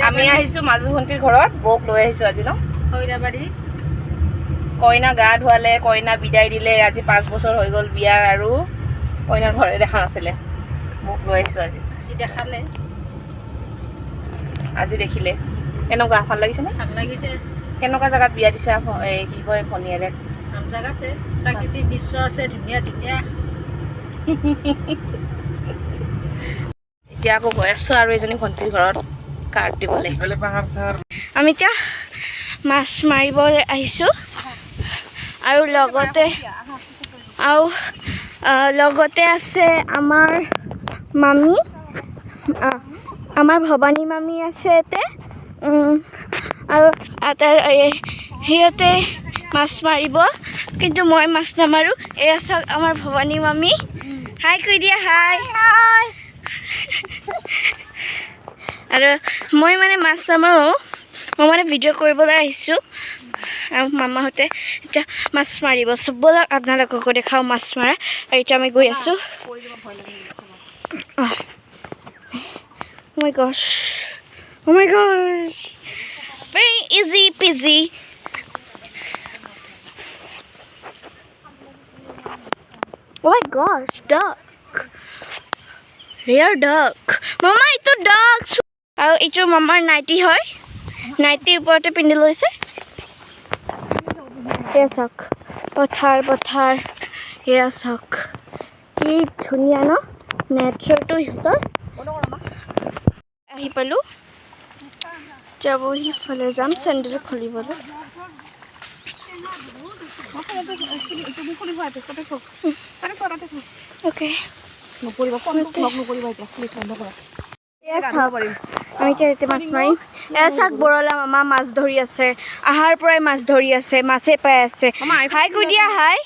আমি আহিছো মাজু ভণ্টিৰ ঘৰত বৌক লৈ আহিছো আজি ন হৈৰাবাৰী কইনা গা ধুৱালে কইনা বিদায় দিলে আজি 5 বছৰ হৈ গ'ল বিয়া আৰু কইনাৰ ঘৰে দেখা নাছিলে বৌক লৈ আহিছো আজি দেখালে আজি দেখিলে কেনেকুৱা ভাল লাগিছে নে ভাল লাগিছে কেনেকুৱা জায়গাত বিয়া দিছে এই কি কয় ভনিয়াৰে আম জায়গাতে প্ৰাকৃতিক দৃশ্য আছে ধুনীয়া ধুনীয়া এতিয়া আকৌ গৈ আছো আৰু এজনী ভণ্টিৰ ঘৰত কাৰ্ড দিবলৈ আমি এতিয়া মাছ মাৰিবলৈ আহিছোঁ আৰু লগতে আছে আমাৰ মামী আমাৰ ভৱানী মামী আছে ইয়াতে আৰু সিহঁতে মাছ মাৰিব কিন্তু মই মাছ নামাৰোঁ এয়া চাওক আমাৰ ভৱানী মামী হাই কৈ দিয়া হাই হাই আৰু মই মানে মাছ নামাৰোঁ মই মানে ভিডিঅ' কৰিবলৈ আহিছোঁ আৰু মামাহঁতে এতিয়া মাছ মাৰিব চববিলাক আপোনালোককো দেখাওঁ মাছ মাৰা আৰু এতিয়া আমি গৈ আছোঁ Oh my gosh. Oh my gosh. Very easy peasy. Oh my gosh, duck. Rare duck. Mama, it's a duck. আৰু এইটো মামাৰ নাইটি হয় নাইটিৰ ওপৰতে পিন্ধি লৈছে এয়া চাওক পথাৰ এয়া চাওক কি ধুনীয়া ন নেচাৰটো সিহঁতৰ আহি পালোঁ যাব সিফালে যাম চেণ্ডেল খুলিবলৈ অ'কে আমি এতিয়া মাছ মাৰিম এয়া চাওক বৰলা মামা মাছ ধৰি আছে আহাৰ পৰাই মাছ ধৰি আছে মাছে পাই আছে হাই কৈ দিয়া হাই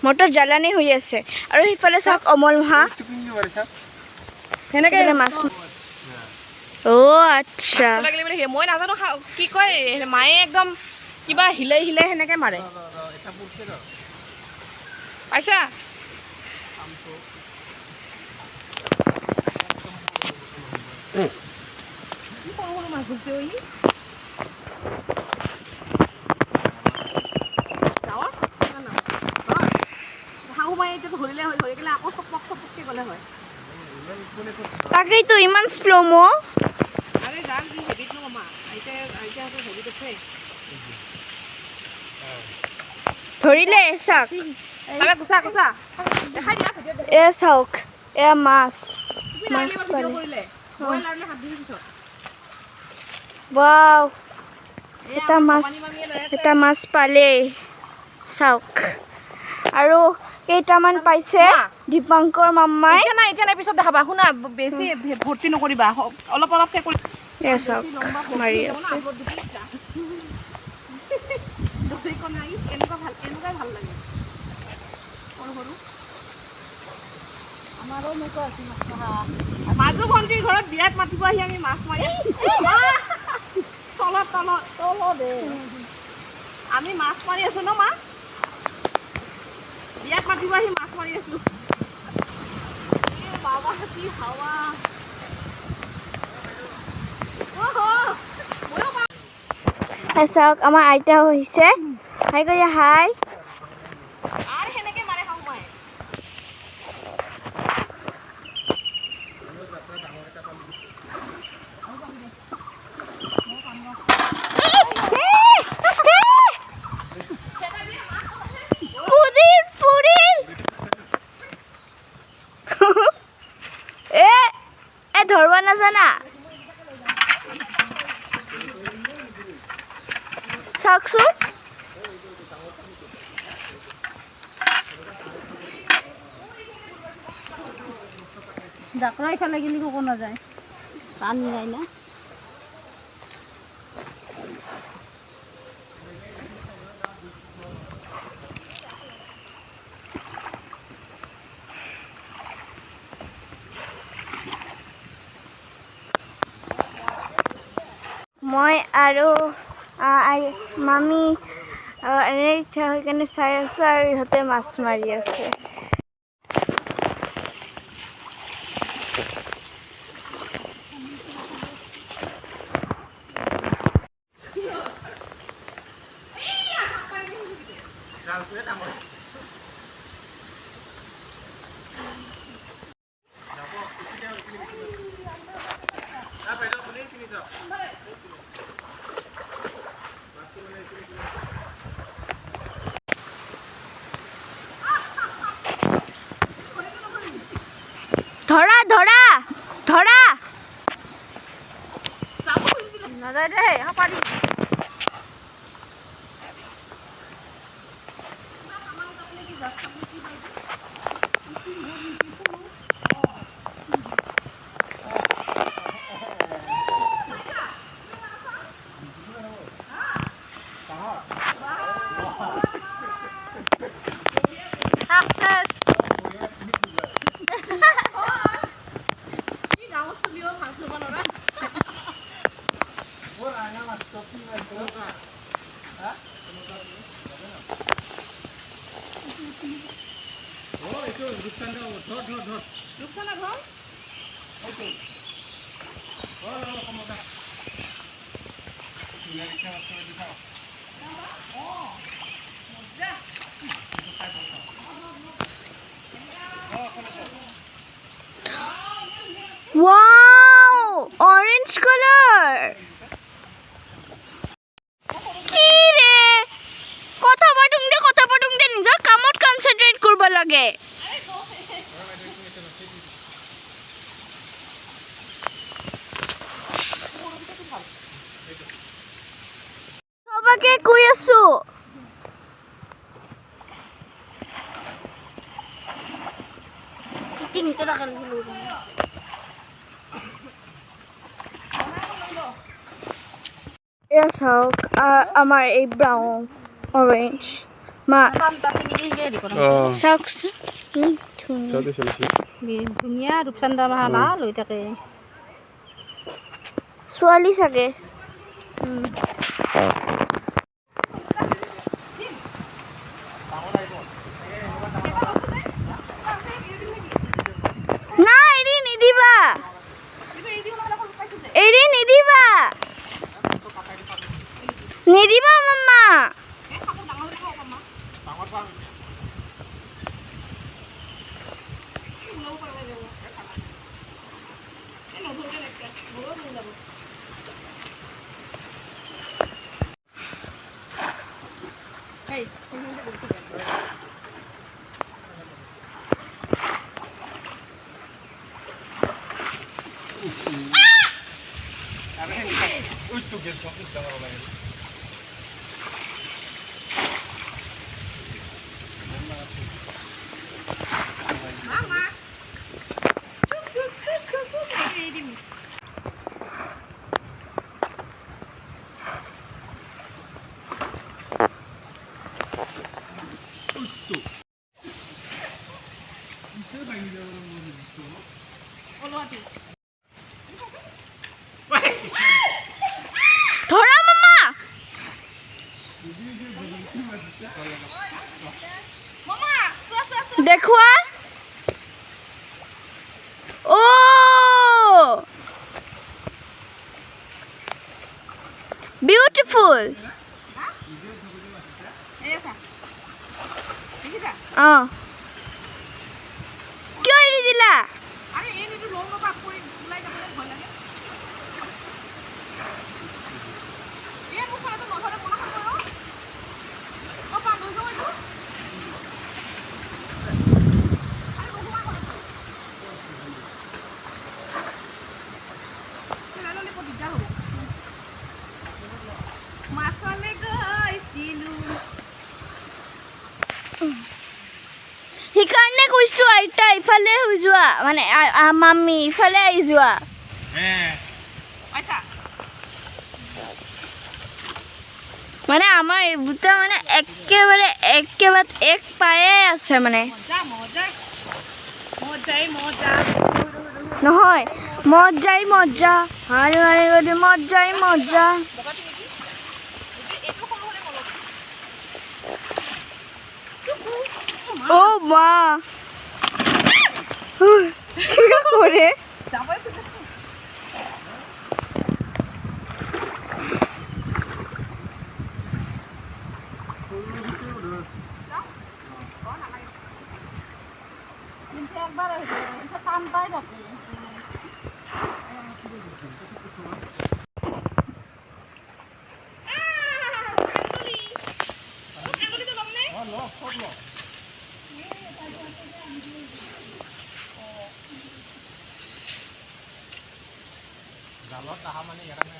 মটৰ জ্বালানি হৈ আছে আৰু সিফালে চাওক অমল মহা সেনেকৈ মাছ অ' আচ্ছা মই নাজানো কি কয় মায়ে একদম কিবা হিলাই সেনেকৈ মাৰে পাইছা মাছ ধৰিছে তাকেইতো ইমান শ্ল'ম ধৰিলে চাওক এ চাওক এয়া মাছ পালে ৱাও এটা মাছ পালে চাওক আৰু কেইটামান পাইছে দীপাংকৰ মামাই এতিয়া পিছত দেখাবা শুনা বেছি ভৰ্তি নকৰিবা অলপ কৰি চাওক মাৰি আছে মাজু ভণ্টিৰ ঘৰত বিয়াত মাতিব আহি আমি মাছ মাৰি তলত আমি মাছ মাৰি আছো ন মা বিয়াত মাতিব আহি মাছ মাৰি আছো বাবা কি হাৱা চাওক আমাৰ আইতা হৈছে হাই কৰি হাই ধৰব নাজানা চাওকচোন ডাকৰা ইফালে গেলি ক'ব নাযায় পানী নাই না মই আৰু মামী এনেই সেইকাৰণে চাই আছোঁ আৰু ইহঁতে মাছ মাৰি আছে ধৰা ধৰা ধৰা নাযায় দে পাৰি Wow! Orange color! কথা পাতুং দে নিজৰ কামত কনসেন্ট্ৰেট কৰিব লাগে সবাকে কৈ আছো তিনটা টাকা ললো Yes, our a brown orange mask. Socks. Dunia Rupsanda Mahala, Luitake. Swally sage. Na, eri nidiba. Eri nidiba. Nidiba mama. Hey, Thora mama. Mama, Dekhwa. Oh. Beautiful. Kyo eri dila? Hikarne kuisu aita ifale hui jua mane mami ifale ai jua মানে আমার এই বুটা মানে একেবারে এক পায়ে আছে মানে নহয় মজা হারে হারে গদি মজা ও মা কি করে যাবই খুজিছে কিন্তু একবার টান পাই থাকে জালত আহা মানে ইয়াতে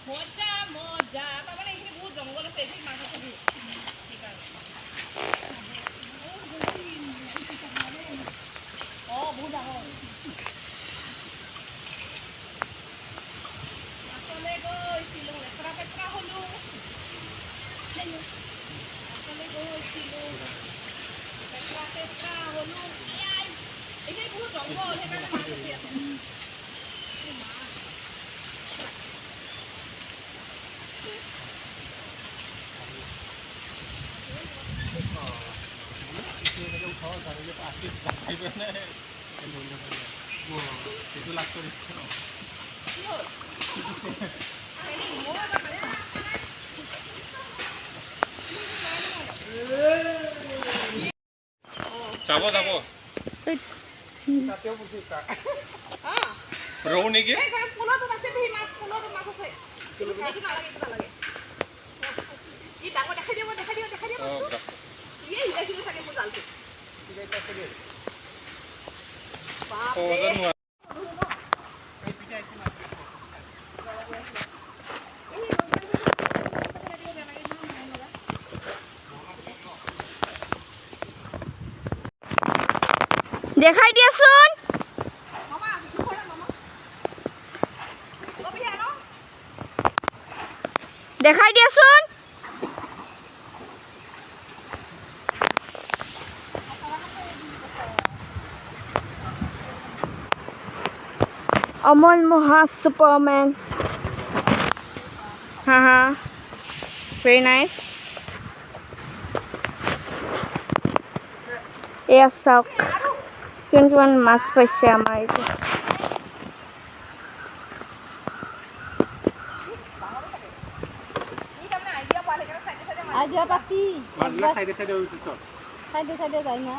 মজা মজা তাৰমানে এইখিনি বহুত জংঘল আছে এইখিনি মাছ আছে বহুত ডাঙৰ মাছলৈ গৈছিলোঁ লেতেৰা পেতেৰা হ'লোঁ মাছলৈ গৈছিলোঁ লেতেৰা পেতেৰা হ'লোঁ এইখিনি বহুত জংঘল সেইকাৰণে মাছ আছে ইয়াতে সেইটো লাগ কৰিছে ন কি হ'ল যাব যাব তাতেও বুজি ৰৌ নেকি পোলটোত আছে দেই মাছ পোলটোত মাছ আছে এইটো নালাগে ই ডাঙৰ দেখাই দিব ইয়ে ইলাইছিলে চাগে মোৰ জালটো দেখাই দিয়াচোন দেখাই দিয়াচোন অমল মহা সুপাৰমেন হা ভেৰি নাইচ এয়া চাওক কিমান মাছ পাইছে আমাৰ এইটো আইডিয়া পাছি মাছবিলাক চাইডে চাইডে উঠিছ চাইডে চাইডে যায় না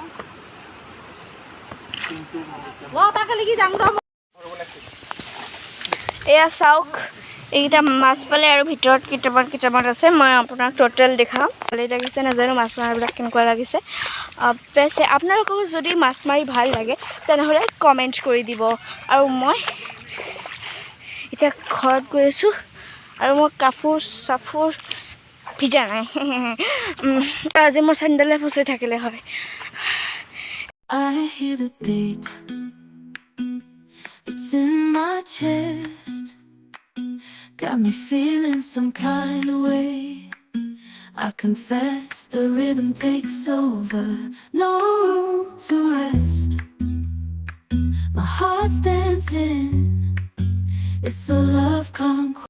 তাকে লাগি যাম ৰ এয়া চাওক এইকেইটা মাছ পালে আৰু ভিতৰত কেইটামান আছে মই আপোনাক টোটেল দেখাম ভালেই লাগিছে নাজানো মাছ মাৰিবিলাক কেনেকুৱা লাগিছে পিছে আপোনালোকক যদি মাছ মাৰি ভাল লাগে তেনেহ'লে কমেণ্ট কৰি দিব আৰু মই এতিয়া ঘৰত গৈ আছোঁ আৰু মই কাপোৰ চাপোৰ ভিজা নাই আজি মোৰ চেণ্ডেলে ফচি থাকিলে হয় I hear the beat, it's in my chest, got me feeling some kind of way. I confess the rhythm takes over, no room to rest. My heart's dancing, it's a love conquest.